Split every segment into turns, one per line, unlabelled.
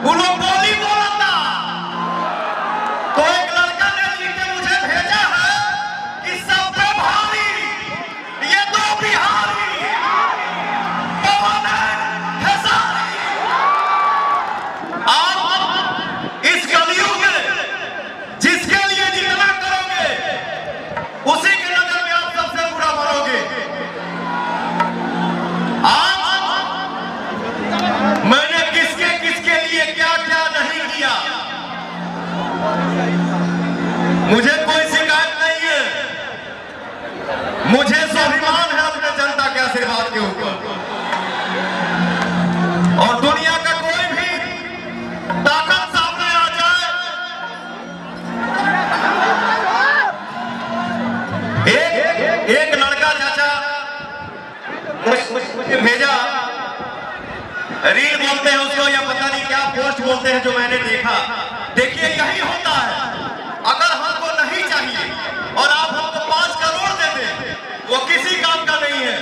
वो लोग बोली बोला था। तो एक लड़का ने लिख के मुझे भेजा है कि सब पे भारी ये दो बिहारी पवन खेसारी। आप इस कलयुग में जिसके लिए जितना करोगे उसी के नजर में आप सबसे बुरा बनोगे। आज मैंने किसके किसके लिए क्या क्या नहीं किया, मुझे कोई शिकायत नहीं है। मुझे स्वाभिमान है अपने जनता के आशीर्वाद के ऊपर। और दुनिया का कोई भी ताकत सामने आ जाए, एक लड़का चाचा मुझे भेजा, रील बोलते हैं उसको या पता नहीं क्या पोस्ट बोलते हैं, जो मैंने देखा। देखिए यही होता है, अगर हमको नहीं चाहिए और आप हमको 5 करोड़ दे दें वो किसी काम का नहीं है,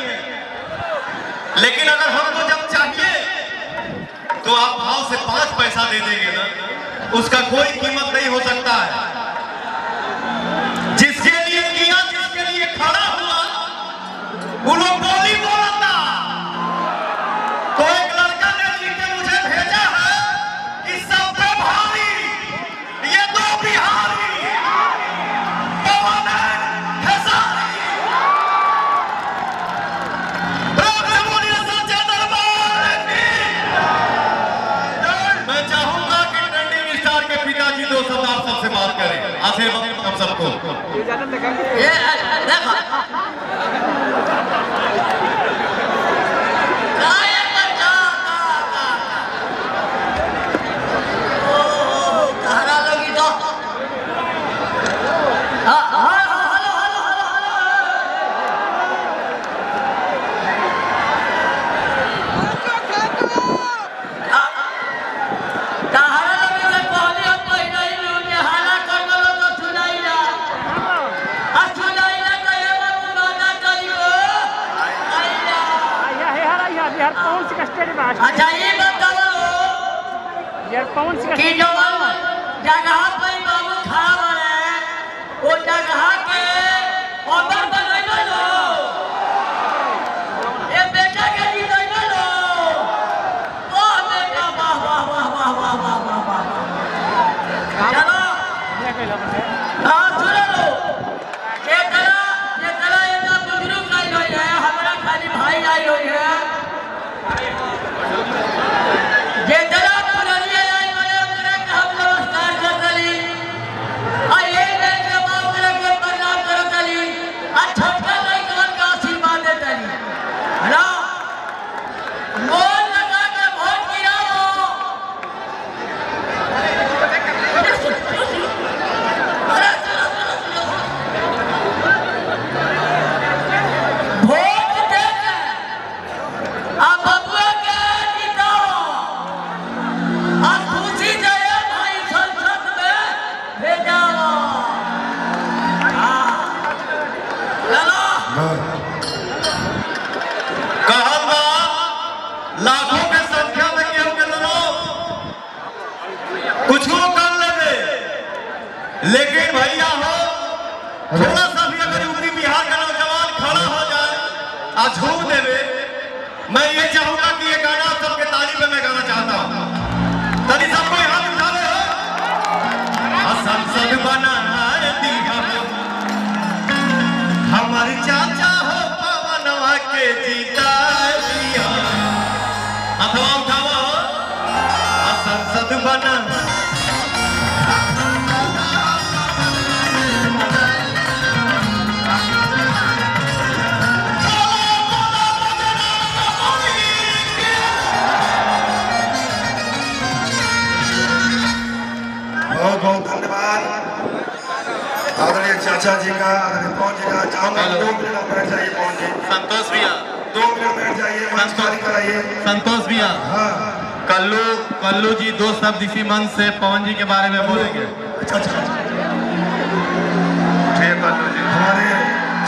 लेकिन अगर हमको जब चाहिए तो आप भाव से 5 पैसा दे देंगे ना, उसका कोई कीमत नहीं हो सकता है। जिसके लिए किया, जिसके लिए खड़ा हुआ, वो लोग बोली बोला था। तो एक लड़का ने लिख के मुझे भेजा है कि सब पे भारी ये दो बिहारी पवन खेसारी। सच्चे दरबार की। मैं चाहूंगा कि ट्रेंडिंग स्टार के पिताजी 2 शब्द आप सबसे बात करें, आशीर्वाद हम सबको।
अच्छा ये बताओ कि जो जगह पे बाबू खड़ा है वो जगह के ऑर्डर बनवाइलो लो, ये बेटा के लिए बनवाइलो लो। ओ बेटा वाह वाह वाह वाह वाह वाह वाह वाह। चलो हाँ सुनो लो, ये तरह ये ना बुजुर्ग आई हुई है, हमारा खाली भाई आई हुई है। ये जरा पुरानी आई वाले मेरे का हम नमस्कार करतली, आइए मैं जवाब करके प्रणाम करतली, अच्छा का लइकन का आशीर्वाद देतली। हेलो मोल लगा के वोट गिराओ। वोट दे आप बबुआ के जिताओ। खुशी जाए भाई संसद में भेजाओ।
कहत लाखों के संख्या में केहू के लोग कुछ कर लेंगे, लेकिन भैया हो थोड़ा सा भी अगर यूपी बिहार का नौजवान खड़ा हो जाए और झूम देवे, मैं ये चाहूंगा कि ये गाना आप सबके तारीफ में मैं गाना चाहता हूँ। तभी सबको हाथ उठा ले हो। संसद बना दिया हो हमारे चाचा हो पवनवा के जीता दिया, अथवा उठावा हो संसद बना।
बहुत बहुत धन्यवाद आदरणीय चाचा जी का, आदरणीय पवन जी का। चाहूंगा 2 मिनट बैठ जाइए पवन जी।
संतोष भैया
2 मिनट बैठ जाइए, मंच खाली कराइए।
संतोष भैया
हाँ
कल्लू जी 2 शब्द इसी मंच से पवन जी के बारे में बोलेंगे।
अच्छा ठीक है कल्लू जी, हमारे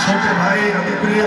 छोटे भाई अभिप्रिय